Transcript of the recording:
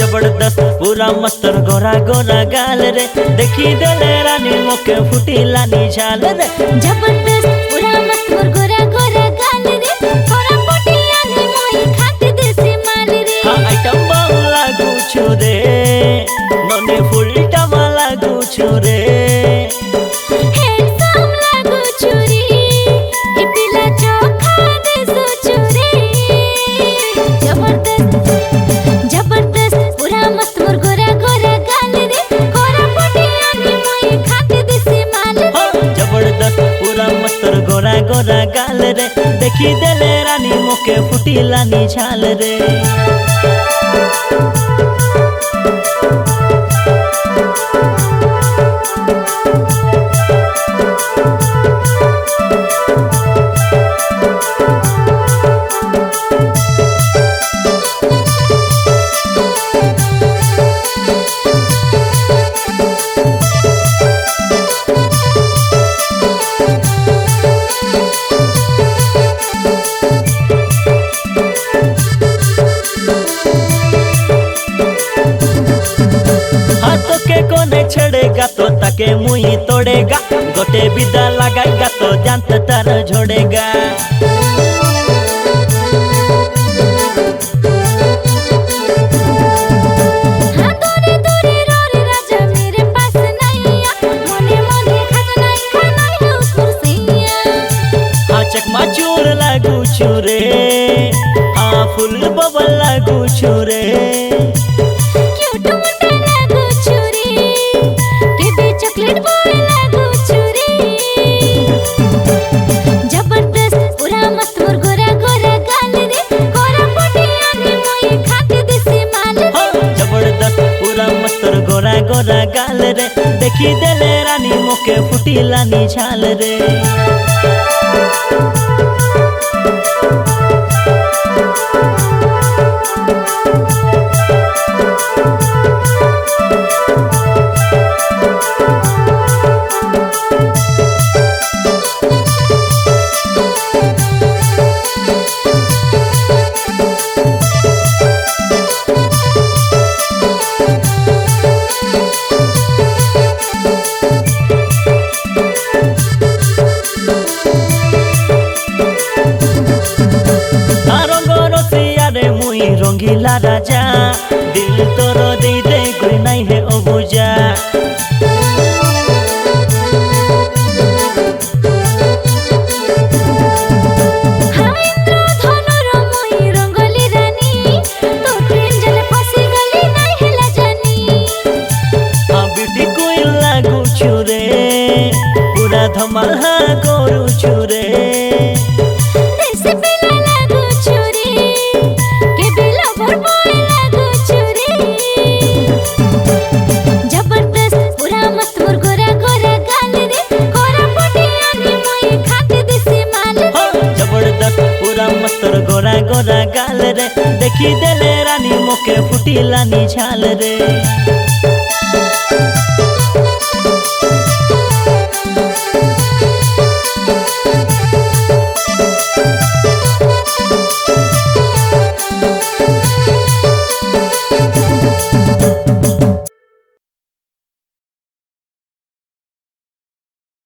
जबरदस्त पूरा मस्तर गोरा गोरा गाल रे देखी देले रानी मोके फुटी लानी झाल रे जबरदस्त पूरा मस्त मोर गोरा गोरा गाल रे थोड़ा फुटी लानी मोई खाते देसी माल रे हाँ आइटम बम लागू छु रे नने फुल टमा लागू छु रे हैंडसम लागू छु रे ए पिला चोखा देसो छु रे जबरदस्त पूरा मस्त मोर गोरा गोरा गाल रे थोड़ा फुटी लानी मोई खाते देसी माल रे जबरदस्त पूरा मस्तर गोरा गोरा गाल रे देखी देले रानी मोके फुटी लानी झाल रे छड़ेगा तो ताके मुई तोड़ेगा गोटे विदा लगाएगा तो जानत तार झोड़ेगा हाँ दूरे दूरे रोरे राजा मेरे पास नहीं आ मोने मोने खाता नहीं खाना है उस कुर्सिया हाँ चकमा चूर लागू छु रे हाँ फुल बबल लागू छु रे क्यूट मुंडा लागू छु रे केबी चॉकलेट बॉय लागू छु रे जबरदस्त पूरा मस्त मोर गोरा गोरा गाल रे गोरा फुटी आने मोई खाते देसी माल रे जबरदस्त पूरा मस्तर गोरा गोरा गाल रे देखी देले रानी मोके फुटी लानी झाल रे रंगीला राजा दिल तोर दे दे कोई नहीं है अबुजा हाँ इंद्रधनुर मोई रंगोली रानी तो ट्रेन जले फसी गली नहीं हिला जानी हाँ ब्यूटी कोई लागू छु रे पूरा धमाल हाँ करू छु रे देसी पिला लागू छु रे के बिला भर बोय लागू छु रे जबरदस्त पूरा मस्त मोर गोरा गोरा गाल रे गोरा फुटी आने मोई खाते देसी माल रे जबरदस्त पूरा मस्तर गोरा गोरा गाल रे देखी देले रानी मोके फुटी लानी झाल रे